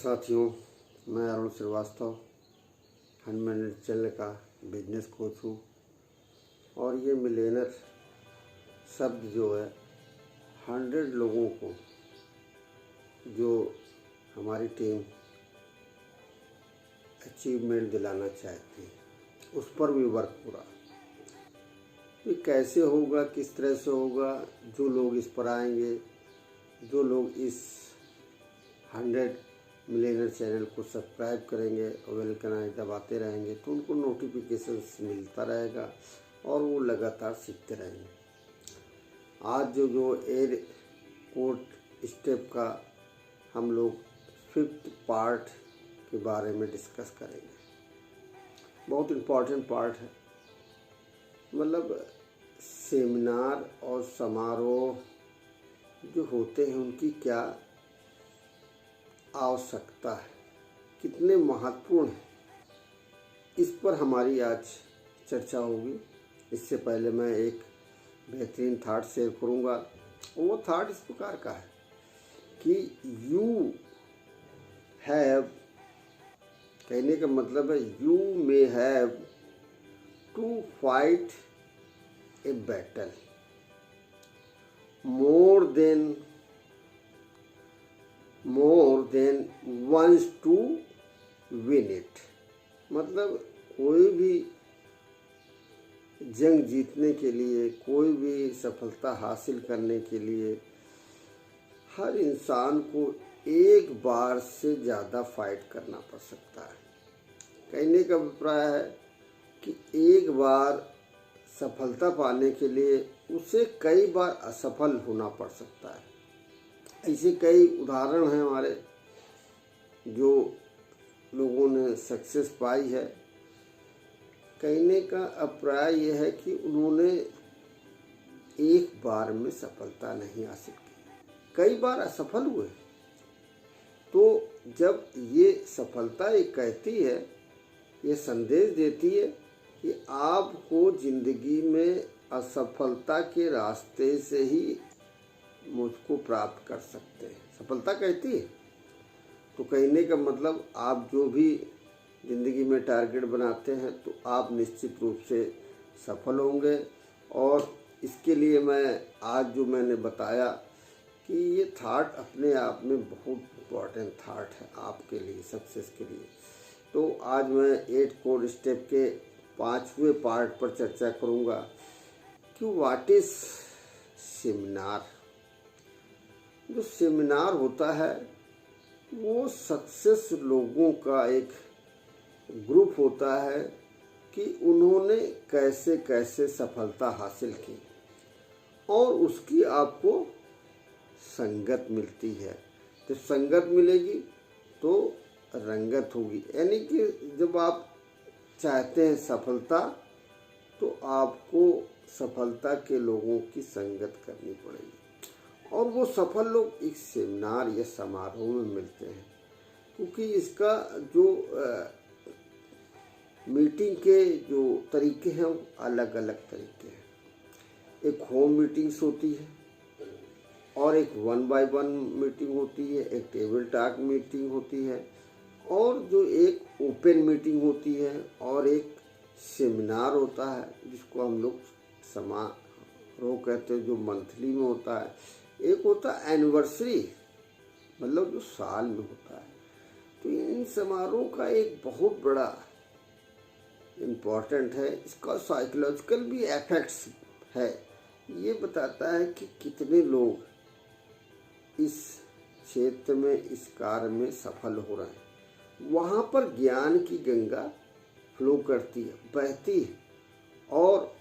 साथियों, मैं Arun Srivastava 100 minute channel का बिजनेस कोच हूँ और ये मिलियनर शब्द जो है 100 लोगों को जो हमारी टीम अचीवमेंट दिलाना चाहती है उस पर भी वर्क पूरा ये कैसे होगा, किस तरह से होगा। जो लोग इस पर आएंगे, जो लोग इस 100 मिलियनर चैनल को सब्सक्राइब करेंगे और बेल का आइकन दबाते रहेंगे तो उनको नोटिफिकेशंस मिलता रहेगा और वो लगातार सीखते रहेंगे। आज जो एयर कोड स्टेप का हम लोग 5th पार्ट के बारे में डिस्कस करेंगे। बहुत इम्पॉर्टेंट पार्ट है। मतलब सेमिनार और समारोह जो होते हैं उनकी क्या आवश्यकता है, कितने महत्वपूर्ण हैं, इस पर हमारी आज चर्चा होगी। इससे पहले मैं एक बेहतरीन थाट शेयर करूंगा। वो थाट इस प्रकार का है कि यू हैव, कहने का मतलब है you may have to fight a battle more than once to win it. मतलब कोई भी जंग जीतने के लिए, कोई भी सफलता हासिल करने के लिए हर इंसान को एक बार से ज़्यादा फाइट करना पड़ सकता है। कहने का अभिप्राय है कि एक बार सफलता पाने के लिए उसे कई बार असफल होना पड़ सकता है। ऐसे कई उदाहरण हैं हमारे जो लोगों ने सक्सेस पाई है। कहने का अभिप्राय यह है कि उन्होंने एक बार में सफलता नहीं हासिल की, कई बार असफल हुए। तो जब ये सफलता ये कहती है, ये संदेश देती है कि आपको जिंदगी में असफलता के रास्ते से ही मुझको प्राप्त कर सकते हैं, सफलता कहती है। तो कहने का मतलब आप जो भी ज़िंदगी में टारगेट बनाते हैं तो आप निश्चित रूप से सफल होंगे। और इसके लिए मैं आज जो मैंने बताया कि ये थाट अपने आप में बहुत इम्पॉर्टेंट थाट है आपके लिए, सक्सेस के लिए। तो आज मैं 8 कोड स्टेप के 5वें पार्ट पर चर्चा करूँगा कि व्हाट इज सेमिनार। जो सेमिनार होता है वो सक्सेस लोगों का एक ग्रुप होता है कि उन्होंने कैसे कैसे सफलता हासिल की और उसकी आपको संगत मिलती है। जब संगत मिलेगी तो रंगत होगी। यानी कि जब आप चाहते हैं सफलता तो आपको सफलता के लोगों की संगत करनी पड़ेगी और वो सफल लोग एक सेमिनार या समारोह में मिलते हैं। क्योंकि इसका जो मीटिंग के जो तरीके हैं वो अलग अलग तरीके हैं। एक होम मीटिंग्स होती है और एक 1 by 1 मीटिंग होती है, एक टेबल टॉक मीटिंग होती है और जो एक ओपन मीटिंग होती है और एक सेमिनार होता है जिसको हम लोग समारोह कहते हैं, जो मंथली में होता है। एक होता है एनिवर्सरी, मतलब जो साल में होता है। तो इन समारोह का एक बहुत बड़ा इम्पोर्टेंट है, इसका साइकोलॉजिकल भी इफेक्ट्स है। ये बताता है कि कितने लोग इस क्षेत्र में, इस कार्य में सफल हो रहे हैं। वहाँ पर ज्ञान की गंगा फ्लो करती है, बहती है और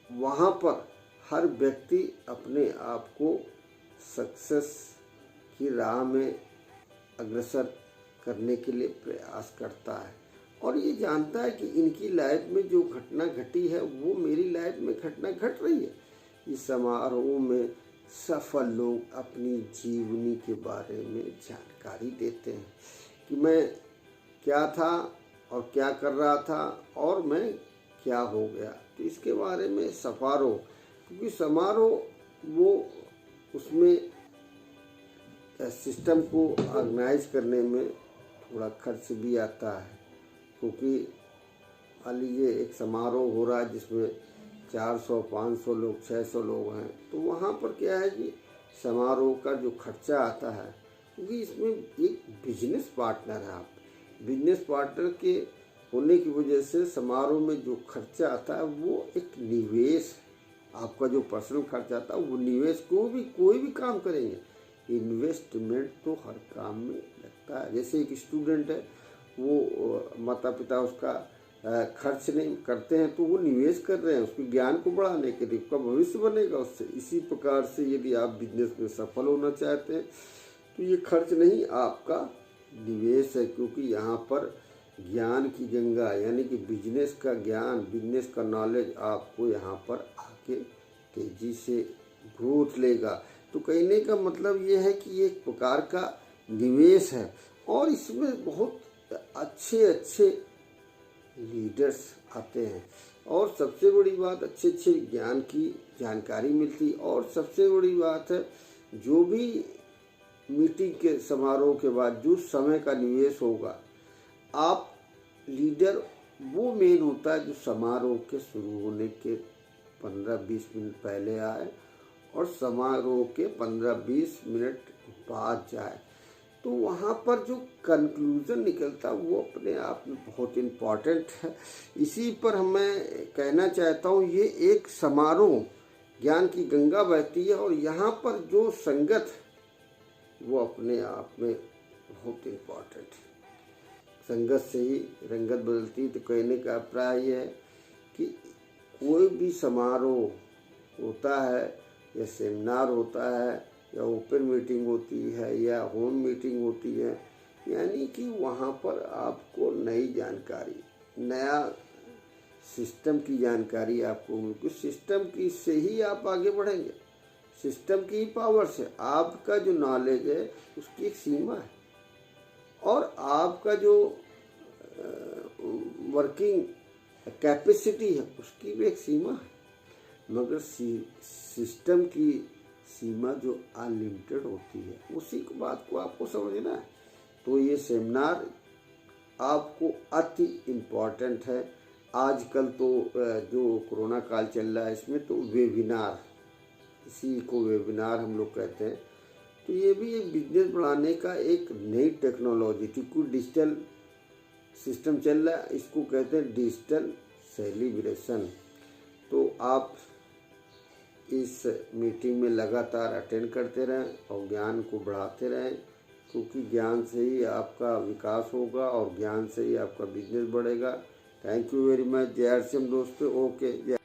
वहाँ पर हर व्यक्ति अपने आप को सक्सेस की राह में अग्रसर करने के लिए प्रयास करता है और ये जानता है कि इनकी लाइफ में जो घटना घटी है वो मेरी लाइफ में घटना घट रही है। इस समारोह में सफल लोग अपनी जीवनी के बारे में जानकारी देते हैं कि मैं क्या था और क्या कर रहा था और मैं क्या हो गया। तो इसके बारे में समारोह, क्योंकि समारोह वो उसमें सिस्टम को ऑर्गेनाइज करने में थोड़ा खर्च भी आता है, क्योंकि मान लीजिए एक समारोह हो रहा है जिसमें 400, 500 लोग, 600 लोग हैं, तो वहाँ पर क्या है कि समारोह का जो खर्चा आता है, क्योंकि इसमें एक बिजनेस पार्टनर है, आप बिजनेस पार्टनर के होने की वजह से समारोह में जो खर्चा आता है वो एक निवेश, आपका जो पर्सनल खर्चा आता है वो निवेश, कोई भी काम करेंगे इन्वेस्टमेंट तो हर काम में लगता है। जैसे एक स्टूडेंट है, वो माता पिता उसका खर्च नहीं करते हैं तो वो निवेश कर रहे हैं उसके ज्ञान को बढ़ाने के लिए, उसका भविष्य बनेगा उससे। इसी प्रकार से यदि आप बिजनेस में सफल होना चाहते हैं तो ये खर्च नहीं, आपका निवेश है, क्योंकि यहाँ पर ज्ञान की गंगा यानी कि बिजनेस का ज्ञान, बिजनेस का नॉलेज आपको यहाँ पर आके तेजी से ग्रोथ लेगा। तो कहने का मतलब ये है कि ये एक प्रकार का निवेश है और इसमें बहुत अच्छे अच्छे लीडर्स आते हैं और सबसे बड़ी बात अच्छे अच्छे ज्ञान की जानकारी मिलती। और सबसे बड़ी बात है, जो भी मीटिंग के समारोह के बाद जो समय का निवेश होगा, आप लीडर वो मेन होता है जो समारोह के शुरू होने के 15-20 मिनट पहले आए और समारोह के 15-20 मिनट बाद जाए, तो वहाँ पर जो कंक्लूज़न निकलता है वो अपने आप में बहुत इम्पॉर्टेंट है। इसी पर मैं कहना चाहता हूँ, ये एक समारोह ज्ञान की गंगा बहती है और यहाँ पर जो संगत वो अपने आप में बहुत इम्पॉर्टेंट है। संगत से ही रंगत बदलती। तो कहने का अभिप्राय ये है कि कोई भी समारोह होता है या सेमिनार होता है या ओपन मीटिंग होती है या होम मीटिंग होती है, यानी कि वहाँ पर आपको नई जानकारी, नया सिस्टम की जानकारी आपको मिलेगी। सिस्टम की से ही आप आगे बढ़ेंगे, सिस्टम की पावर से। आपका जो नॉलेज है उसकी एक सीमा है और आपका जो वर्किंग कैपेसिटी है उसकी भी एक सीमा है, मगर सिस्टम की सीमा जो अनलिमिटेड होती है, उसी बात को आपको समझना है। तो ये सेमिनार आपको अति इम्पॉर्टेंट है। आजकल तो जो कोरोना काल चल रहा है इसमें तो वेबिनार, इसी को वेबिनार हम लोग कहते हैं। तो ये भी एक बिजनेस बढ़ाने का एक नई टेक्नोलॉजी, क्योंकि डिजिटल सिस्टम चल रहा है, इसको कहते हैं डिजिटल सेलिब्रेशन। तो आप इस मीटिंग में लगातार अटेंड करते रहें और ज्ञान को बढ़ाते रहें, क्योंकि ज्ञान से ही आपका विकास होगा और ज्ञान से ही आपका बिजनेस बढ़ेगा। Thank you very much. जय हर सिम दोस्तों। ओके।